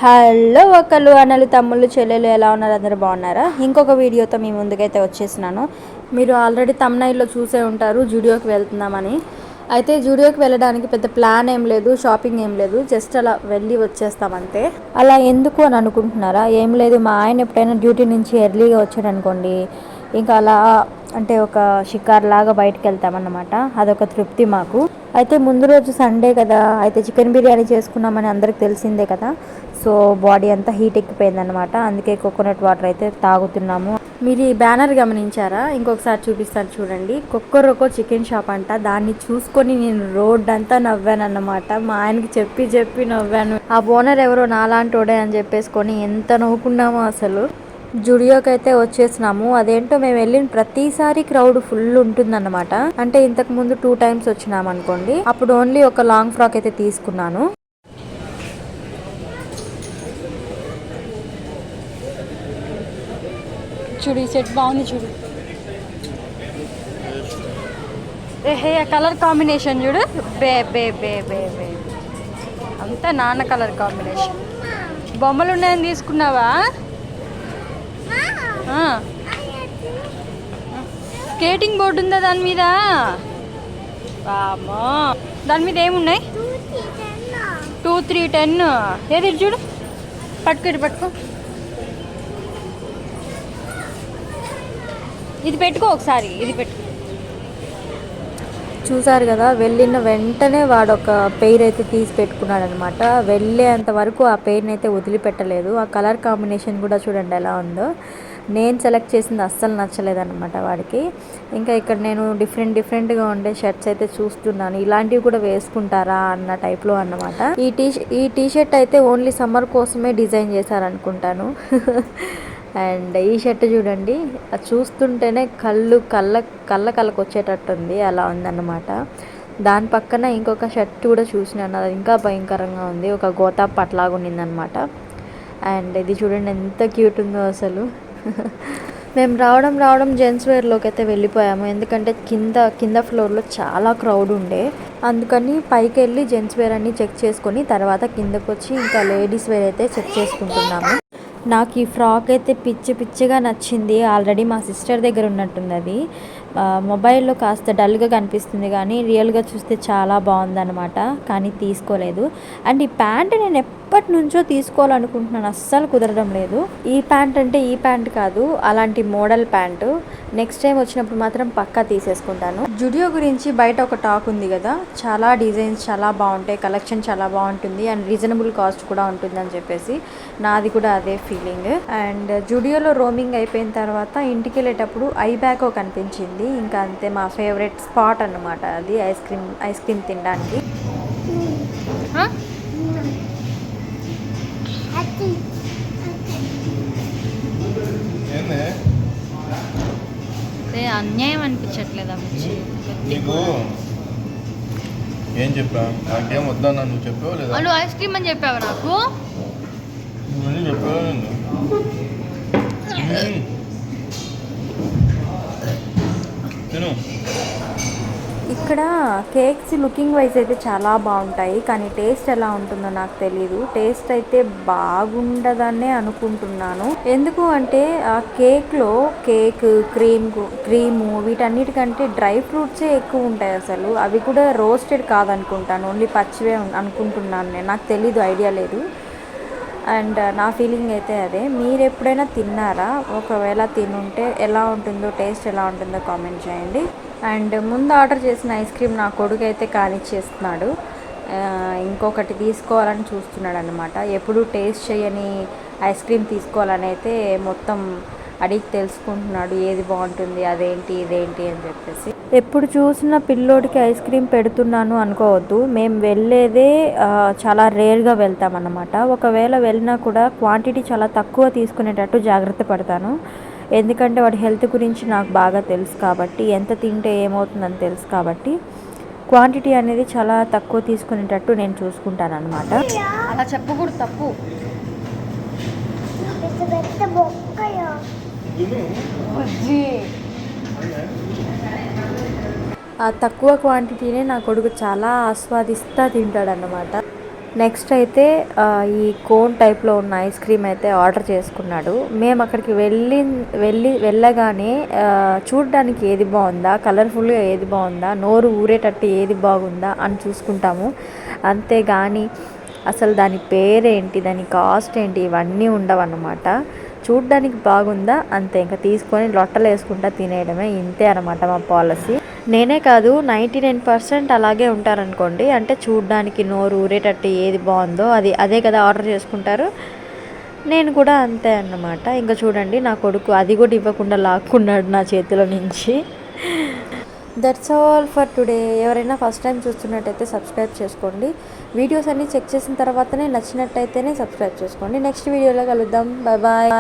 Hello ఒకళ్ళు అన్నలు తమ్ముళ్ళు చెల్లెలు ఎలా ఉన్నారు? అందరూ బాగున్నారా? ఇంకొక వీడియోతో మీ ముందుకైతే వచ్చేసినాను. మీరు ఆల్రెడీ తమ్నైల్లో చూసే ఉంటారు జూడియోకి వెళ్తున్నామని. అయితే జూడియోకి వెళ్ళడానికి పెద్ద ప్లాన్ ఏం లేదు, షాపింగ్ ఏం లేదు, జస్ట్ అలా వెళ్ళి వచ్చేస్తామంతే. అలా ఎందుకు అని అనుకుంటున్నారా? ఏం లేదు, మా ఆయన ఎప్పుడైనా డ్యూటీ నుంచి ఎర్లీగా వచ్చారనుకోండి, ఇంకా అలా అంటే ఒక షికార్ లాగా బయటకు వెళ్తామన్నమాట. అదొక తృప్తి మాకు. అయితే ముందు రోజు సండే కదా, అయితే చికెన్ బిర్యానీ చేసుకున్నామని అందరికి తెలిసిందే కదా. సో బాడీ అంతా హీట్ ఎక్కిపోయిందనమాట. అందుకే కోకోనట్ వాటర్ అయితే తాగుతున్నాము. మీరు ఈ బ్యానర్ గమనించారా? ఇంకొకసారి చూపిస్తాను చూడండి. కొక్కరొక్కో చికెన్ షాప్ అంట. దాన్ని చూసుకొని నేను రోడ్ అంతా నవ్వాను అన్నమాట. మా ఆయనకి చెప్పి చెప్పి నవ్వాను. ఆ ఓనర్ ఎవరో నాలాంటోడే అని చెప్పేసుకొని ఎంత నవ్వుకున్నామో అసలు. జుడియోకి అయితే వచ్చేసినాము. అదేంటో మేము వెళ్ళిన ప్రతిసారి క్రౌడ్ ఫుల్ ఉంటుందన్నమాట. అంటే ఇంతకు ముందు 2 times వచ్చినాం అనుకోండి. అప్పుడు ఓన్లీ ఒక లాంగ్ ఫ్రాక్ అయితే తీసుకున్నాను. చూడు ఈ సెట్ బాగుంది చూడు. ఏ కలర్ కాంబినేషన్ చూడు. బే బే బే బే బే అంతా నాన్న కలర్ కాంబినేషన్. బొమ్మలు ఉన్నాయని తీసుకున్నావా? స్కేటింగ్ బోర్డు ఉందా దాని మీద? వామ్మో, దాని మీద ఏమున్నాయి? 2, 3, 10. ఏది చూడు, పట్టుకో. ఇది పెట్టుకో ఒకసారి, ఇది పెట్టుకో. చూసారు కదా, వెళ్ళిన వెంటనే వాడు ఒక పెయిర్ అయితే తీసి పెట్టుకున్నాడు అనమాట. వెళ్ళేంత వరకు ఆ పెయిర్ని అయితే వదిలిపెట్టలేదు. ఆ కలర్ కాంబినేషన్ కూడా చూడండి ఎలా ఉందో. నేను సెలెక్ట్ చేసింది అస్సలు నచ్చలేదన్నమాట వాడికి. ఇంకా ఇక్కడ నేను డిఫరెంట్గా ఉండే షర్ట్స్ అయితే చూస్తున్నాను. ఇలాంటివి కూడా వేసుకుంటారా అన్న టైప్లో అన్నమాట. ఈ టీషర్ట్ అయితే ఓన్లీ సమ్మర్ కోసమే డిజైన్ చేశారనుకుంటాను. అండ్ ఈ షర్ట్ చూడండి, అది చూస్తుంటేనే కళ్ళకు వచ్చేటట్టుంది, అలా ఉందన్నమాట. దాని పక్కన ఇంకొక షర్ట్ కూడా చూసినాను, అది ఇంకా భయంకరంగా ఉంది. ఒక గోతా పట్లాగా ఉన్నిందనమాట. అండ్ ఇది చూడండి ఎంత క్యూట్ ఉందో అసలు. మేము రావడం జెంట్స్ వేర్లోకి అయితే వెళ్ళిపోయాము. ఎందుకంటే కింద ఫ్లోర్లో చాలా క్రౌడ్ ఉండే. అందుకని పైకి వెళ్ళి జెంట్స్ వేర్ అన్ని చెక్ చేసుకొని తర్వాత కిందకు వచ్చి ఇంకా లేడీస్ వేర్ అయితే చెక్ చేసుకుంటున్నాము. నాకు ఈ ఫ్రాక్ అయితే పిచ్చిగా నచ్చింది. ఆల్రెడీ మా సిస్టర్ దగ్గర ఉన్నట్టుంది అది. మొబైల్లో కాస్త డల్గా కనిపిస్తుంది కానీ రియల్గా చూస్తే చాలా బాగుందన్నమాట. కానీ తీసుకోలేదు. అండ్ ఈ ప్యాంట్ నేను ఎప్పటి నుంచో తీసుకోవాలనుకుంటున్నాను, అస్సలు కుదరడం లేదు. ఈ ప్యాంట్ అంటే ఈ ప్యాంట్ కాదు, అలాంటి మోడల్ ప్యాంటు. నెక్స్ట్ టైం వచ్చినప్పుడు మాత్రం పక్కా తీసేసుకుంటాను. జుడియో గురించి బయట ఒక టాక్ ఉంది కదా, చాలా డిజైన్స్ చాలా బాగుంటాయి, కలెక్షన్ చాలా బాగుంటుంది అండ్ రీజనబుల్ కాస్ట్ కూడా ఉంటుందని చెప్పేసి. నాది కూడా అదే ఫీలింగ్. అండ్ జుడియోలో రోమింగ్ అయిపోయిన తర్వాత ఇంటికి వెళ్ళేటప్పుడు ఐబ్యాకో కనిపించింది. ఇంకా అంతే, మా ఫేవరెట్ స్పాట్ అన్నమాట అది. ఐస్ క్రీమ్ తినడానికి. అన్యాయం అనిపించట్లేదా నీకు? ఏం చెప్పా? నాకేం వద్దన్నా, నువ్వు చెప్పావు లేదా? నువ్వు ఐస్ క్రీమ్ అని చెప్పావు నాకు. నువ్వు చెప్పావు. ఇక్కడ కేక్స్ లుకింగ్ వైజ్ అయితే చాలా బాగుంటాయి, కానీ టేస్ట్ ఎలా ఉంటుందో నాకు తెలీదు. టేస్ట్ అయితే బాగుండదనే అనుకుంటున్నాను. ఎందుకు అంటే ఆ కేక్లో క్రీము వీటన్నిటికంటే డ్రై ఫ్రూట్సే ఎక్కువ ఉంటాయి అసలు. అవి కూడా రోస్టెడ్ కాదనుకుంటాను, ఓన్లీ పచ్చివే అనుకుంటున్నాను నేను. నాకు తెలీదు, ఐడియా లేదు. అండ్ నా ఫీలింగ్ అయితే అదే. మీరు ఎప్పుడైనా తిన్నారా? ఒకవేళ తినుంటే ఎలా ఉంటుందో, టేస్ట్ ఎలా ఉంటుందో కామెంట్ చేయండి. అండ్ ముందు ఆర్డర్ చేసిన ఐస్ క్రీమ్ నా కొడుకు అయితే కానిచ్చేస్తున్నాడు. ఇంకొకటి తీసుకోవాలని చూస్తున్నాడు అనమాట. ఎప్పుడు టేస్ట్ చేయని ఐస్ క్రీమ్ తీసుకోవాలని అయితే మొత్తం అడిగి తెలుసుకుంటున్నాడు, ఏది బాగుంటుంది, అదేంటి ఇదేంటి అని చెప్పేసి. ఎప్పుడు చూసిన పిల్లోడికి ఐస్ క్రీమ్ పెడుతున్నాను అనుకోవద్దు. మేము వెళ్ళేదే చాలా రేర్గా వెళ్తామన్నమాట. ఒకవేళ వెళ్ళినా కూడా క్వాంటిటీ చాలా తక్కువ తీసుకునేటట్టు జాగ్రత్త పడతాను. ఎందుకంటే వాడి హెల్త్ గురించి నాకు బాగా తెలుసు కాబట్టి, ఎంత తింటే ఏమవుతుందని తెలుసు కాబట్టి క్వాంటిటీ అనేది చాలా తక్కువ తీసుకునేటట్టు నేను చూసుకుంటాను అనమాట. అలా చెప్పకూడదు, తప్పు. ఆ తక్కువ క్వాంటిటీనే నా కొడుకు చాలా ఆస్వాదిస్తూ తింటాడన్నమాట. నెక్స్ట్ అయితే ఈ కోన్ టైప్లో ఉన్న ఐస్ క్రీమ్ అయితే ఆర్డర్ చేసుకున్నాడు. మేము అక్కడికి వెళ్ళగానే చూడడానికి ఏది బాగుందా, కలర్ఫుల్గా ఏది బాగుందా, నోరు ఊరేటట్టు ఏది బాగుందా అని చూసుకుంటాము. అంతేగాని అసలు దాని పేరేంటి, దాని కాస్ట్ ఏంటి, ఇవన్నీ ఉండవన్నమాట. చూడ్డానికి బాగుందా అంతే, ఇంకా తీసుకొని లొట్టలు వేసుకుంటా తినేయడమే. ఇంతే అనమాట మా పాలసీ. నేనే కాదు 99% అలాగే ఉంటారనుకోండి. అంటే చూడ్డానికి నోరు ఊరేటట్టు ఏది బాగుందో అదే కదా ఆర్డర్ చేసుకుంటారు. నేను కూడా అంతే అన్నమాట. ఇంకా చూడండి నా కొడుకు అది కూడా ఇవ్వకుండా లాక్కున్నాడు నా చేతిలో నుంచి. That's all for today. ఎవరైనా ఫస్ట్ టైం చూస్తున్నట్టయితే సబ్స్క్రైబ్ చేసుకోండి. వీడియోస్ అన్నీ చెక్ చేసిన తర్వాతనే నచ్చినట్టయితేనే సబ్స్క్రైబ్ చేసుకోండి. నెక్స్ట్ వీడియోలో కలుద్దాం. Bye bye.